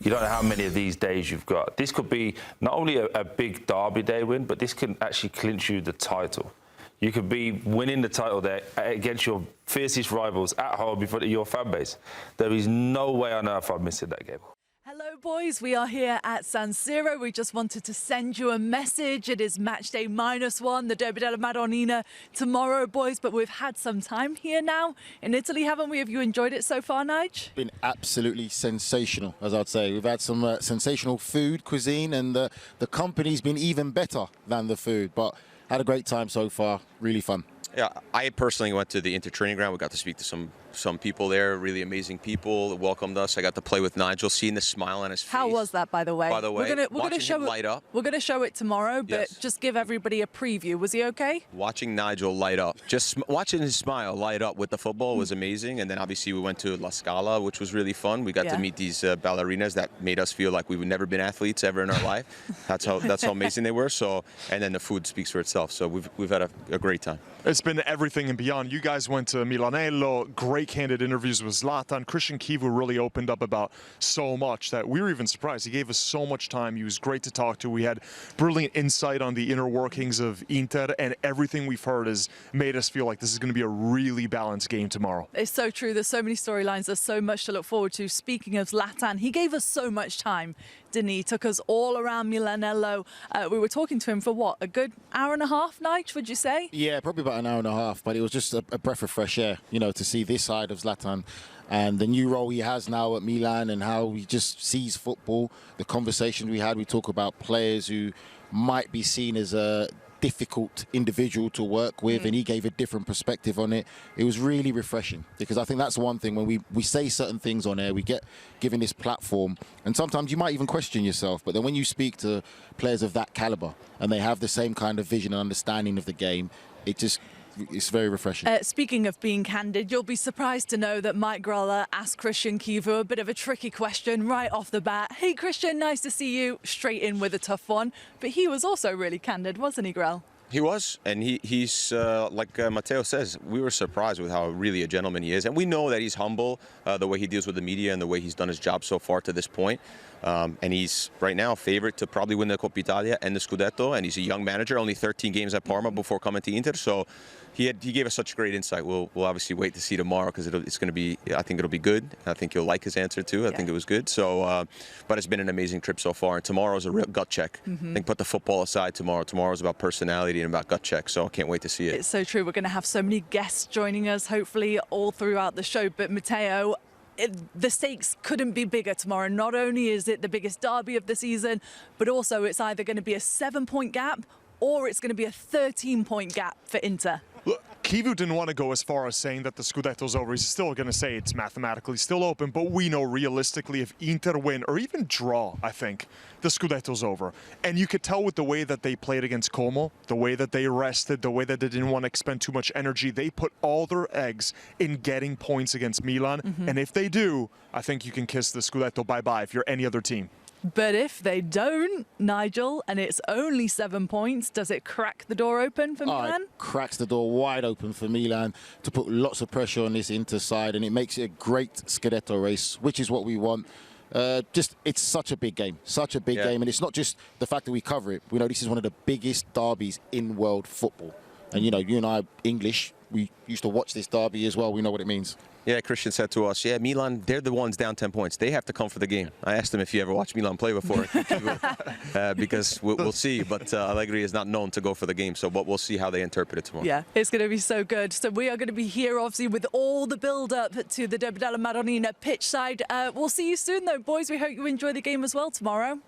You don't know how many of these days you've got. This could be not only a big derby day win, but this can actually clinch you the title. You could be winning the title there against your fiercest rivals at home in front of your fan base. There is no way on earth I'm missing that game. Hello boys, we are here at San Siro. We just wanted to send you a message. It is match day -1, the Derby della Madonnina tomorrow, boys, but we've had some time here now in Italy, haven't we? Have you enjoyed it so far, Nige? Been absolutely sensational, as I'd say. We've had some sensational food, cuisine, and the company's been even better than the food, but had a great time so far, really fun. Yeah, I personally went to the Inter training ground. We got to speak to some people there, really amazing people that welcomed us. I got to play with Nigel, seeing the smile on his face. How was that, by the way? By the way, we're gonna show light up. We're going to show it tomorrow, but Yes. just give everybody a preview. Was he okay? Watching Nigel light up, just watching his smile light up with the football was amazing. And then obviously we went to La Scala, which was really fun. We got to meet these ballerinas that made us feel like we've never been athletes ever in our life. That's how amazing they were. So, and then the food speaks for itself. So we've had a great time. It's been everything and beyond. You guys went to Milanello, great candid interviews with Zlatan. Christian Kivu really opened up about so much that we were even surprised. He gave us so much time. He was great to talk to. We had brilliant insight on the inner workings of Inter, and everything we've heard has made us feel like this is going to be a really balanced game tomorrow. It's so true. There's so many storylines. There's so much to look forward to. Speaking of Zlatan, he gave us so much time, didn't he? Took us all around Milanello. We were talking to him for what, a good hour and a half, Nige, would you say? Yeah, probably about an hour and a half, but it was just a breath of fresh air, you know, to see this side of Zlatan and the new role he has now at Milan and how he just sees football. The conversation we had, we talk about players who might be seen as a difficult individual to work with, and he gave a different perspective on it. It was really refreshing, because I think that's one thing when we say certain things on air, we get given this platform, and sometimes you might even question yourself, but then when you speak to players of that caliber and they have the same kind of vision and understanding of the game, it's very refreshing. Speaking of being candid, you'll be surprised to know that Mike Groller asked Christian Kivu a bit of a tricky question right off the bat. Hey Christian, nice to see you. Straight in with a tough one. But he was also really candid, wasn't he, Grell? He was, and he's like Matteo says, we were surprised with how really a gentleman he is. And we know that he's humble, the way he deals with the media and the way he's done his job so far to this point. And he's right now favorite to probably win the Coppa Italia and the Scudetto. And he's a young manager, only 13 games at Parma before coming to Inter. So he gave us such great insight. We'll obviously wait to see tomorrow, because it's going to be, I think it'll be good. I think you'll like his answer too. I think it was good. So, but it's been an amazing trip so far. And tomorrow's a real gut check. I think put the football aside tomorrow. Tomorrow's about personality and about gut check. So I can't wait to see it. It's so true. We're going to have so many guests joining us, hopefully all throughout the show. But Matteo, the stakes couldn't be bigger tomorrow. Not only is it the biggest derby of the season, but also it's either going to be a 7-point gap or it's going to be a 13-point gap for Inter. Look, Kivu didn't want to go as far as saying that the Scudetto's over. He's still going to say it's mathematically still open, but we know realistically if Inter win or even draw, I think, the Scudetto's over. And you could tell with the way that they played against Como, the way that they rested, the way that they didn't want to expend too much energy. They put all their eggs in getting points against Milan. And if they do, I think you can kiss the Scudetto bye-bye if you're any other team. But if they don't, Nigel, and it's only 7 points, does it crack the door open for Milan? It cracks the door wide open for Milan to put lots of pressure on this Inter side, and it makes it a great Scudetto race, which is what we want. It's such a big game, game, and it's not just the fact that we cover it. We know this is one of the biggest derbies in world football, and you know, you and I, English, we used to watch this derby as well. We know what it means. Yeah, Christian said to us, yeah, Milan, they're the ones down 10 points. They have to come for the game. I asked him if you ever watched Milan play before, because we'll see. But Allegri is not known to go for the game, but we'll see how they interpret it tomorrow. Yeah, it's going to be so good. So we are going to be here, obviously, with all the build-up to the Derby della Madonnina pitch side. We'll see you soon, though, boys. We hope you enjoy the game as well tomorrow.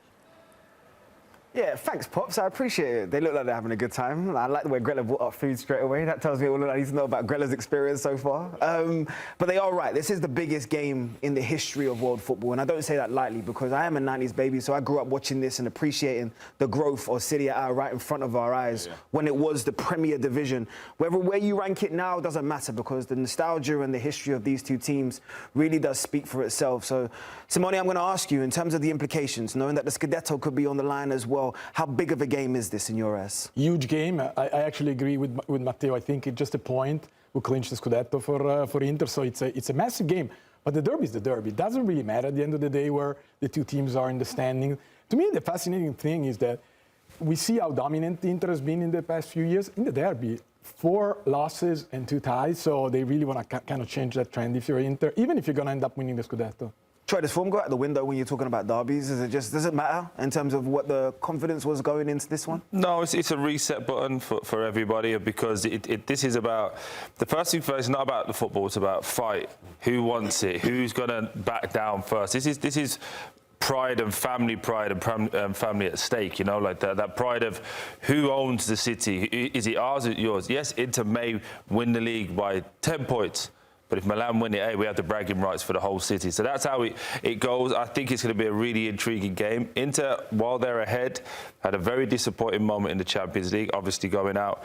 Yeah, thanks, Pops. I appreciate it. They look like they're having a good time. I like the way Grella brought up food straight away. That tells me all I need to know about Grella's experience so far. But they are right. This is the biggest game in the history of world football. And I don't say that lightly, because I am a 90s baby, so I grew up watching this and appreciating the growth of Serie A right in front of our eyes when it was the Premier Division. Where you rank it now doesn't matter, because the nostalgia and the history of these two teams really does speak for itself. So, Simone, I'm going to ask you, in terms of the implications, knowing that the Scudetto could be on the line as well, how big of a game is this in your eyes? Huge game. I actually agree with Matteo. I think it's just a point. We clinched the Scudetto for Inter, so it's a massive game. But the derby is the derby. It doesn't really matter at the end of the day where the two teams are in the standing. To me, the fascinating thing is that we see how dominant Inter has been in the past few years. In the derby, 4 losses and 2 ties, so they really want to kind of change that trend if you're Inter, even if you're going to end up winning the Scudetto. Troy, does form go out the window when you're talking about derbies? Does it matter in terms of what the confidence was going into this one? No, it's a reset button for everybody, because this is about, the first thing first, it's not about the football, it's about fight. Who wants it? Who's going to back down first? This is pride and family at stake, you know, like that pride of who owns the city. Is it ours or yours? Yes, Inter may win the league by 10 points. But if Milan win it, hey, we have the bragging rights for the whole city. So that's how it goes. I think it's going to be a really intriguing game. Inter, while they're ahead, had a very disappointing moment in the Champions League, obviously going out.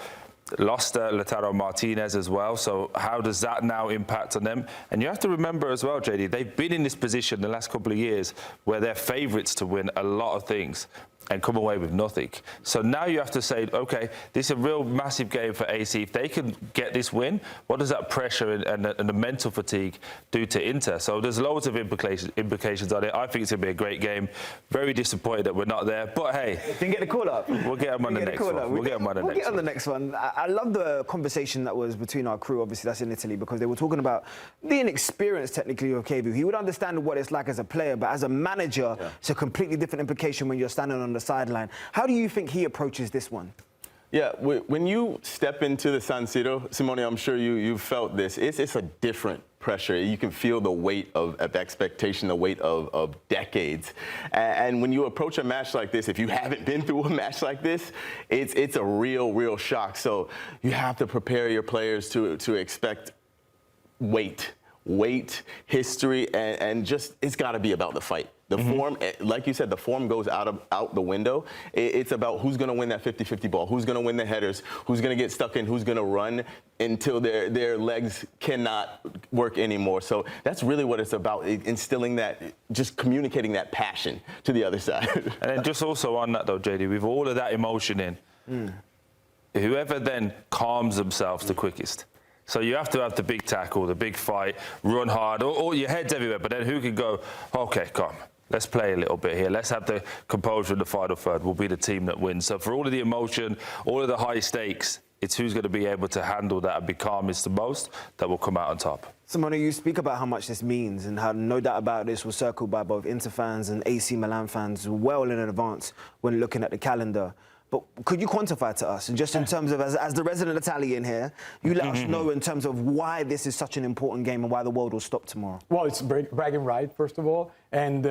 Lost Lautaro Martinez as well. So how does that now impact on them? And you have to remember as well, JD, they've been in this position the last couple of years where they're favourites to win a lot of things and come away with nothing. So now you have to say, okay, this is a real massive game for AC. If they can get this win, what does that pressure and the mental fatigue do to Inter? So there's loads of implications on it. I think it's going to be a great game. Very disappointed that we're not there. But hey, didn't get the call up. We'll get them on the next one. We'll get them on the next one. We'll get on the next one. I love the conversation that was between our crew, obviously that's in Italy, because they were talking about the inexperience technically of Kevu. He would understand what it's like as a player, but as a manager, it's a completely different implication when you're standing on the sideline. How do you think he approaches this one? Yeah, when you step into the San Siro, Simone, I'm sure you've felt this. It's a different pressure. You can feel the weight of expectation, the weight of decades. And when you approach a match like this, if you haven't been through a match like this, it's a real shock. So you have to prepare your players to expect weight, history, and just it's got to be about the fight. The form, like you said, the form goes out the window. It's about who's going to win that 50-50 ball, who's going to win the headers, who's going to get stuck in, who's going to run until their legs cannot work anymore. So that's really what it's about, instilling that, just communicating that passion to the other side. And then just also on that though, JD, with all of that emotion in, whoever then calms themselves the quickest. So you have to have the big tackle, the big fight, run hard, all your head's everywhere, but then who can go, okay, come, let's play a little bit here. Let's have the composure in the final third. We'll be the team that wins. So for all of the emotion, all of the high stakes, it's who's going to be able to handle that and be calmest the most that will come out on top. Simone, you speak about how much this means and how no doubt about this was circled by both Inter fans and AC Milan fans well in advance when looking at the calendar. But could you quantify to us, and just in terms of, as the resident Italian here, you let us know in terms of why this is such an important game and why the world will stop tomorrow? Well, it's bragging right, first of all. And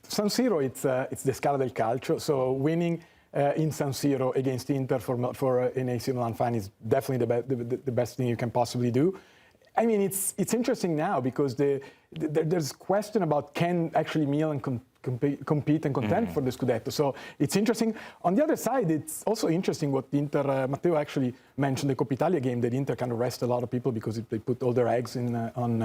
San Siro, it's the Scala del Calcio. So winning in San Siro against Inter for an AC Milan fan is definitely the best thing you can possibly do. I mean, it's interesting now because there's question about can actually Milan compete and contend for the Scudetto. So it's interesting. On the other side, it's also interesting what Inter, Matteo actually mentioned, the Coppa Italia game, that Inter kind of rest a lot of people because they put all their eggs on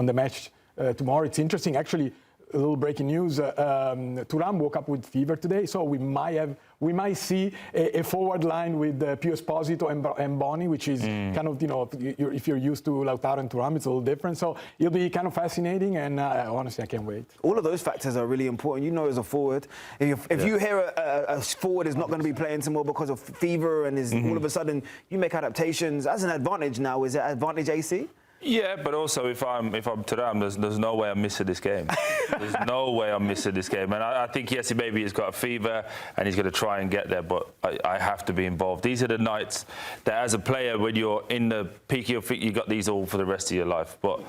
the match tomorrow. It's interesting, actually. A little breaking news: Thuram woke up with fever today, so we might see a forward line with Pio Esposito and Boni, which is kind of, you know, if you're used to Lautaro and Thuram, it's a little different. So it'll be kind of fascinating, and honestly, I can't wait. All of those factors are really important. You know, as a forward, if you hear a forward is not going to be playing tomorrow because of fever and is all of a sudden you make adaptations as an advantage now. Is it advantage AC? Yeah, but also if I'm Thuram, there's no way I'm missing this game. There's no way I'm missing this game. And I think, yes, maybe he's got a fever and he's going to try and get there, but I have to be involved. These are the nights that, as a player, when you're in the peak of your feet, you've got these all for the rest of your life. But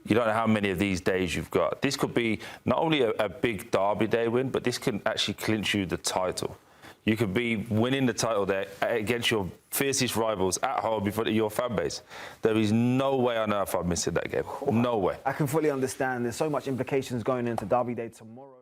you don't know how many of these days you've got. This could be not only a big derby day win, but this can actually clinch you the title. You could be winning the title there against your fiercest rivals at home in front of your fan base. There is no way on earth I'm missing that game. No way. I can fully understand. There's so much implications going into Derby Day tomorrow.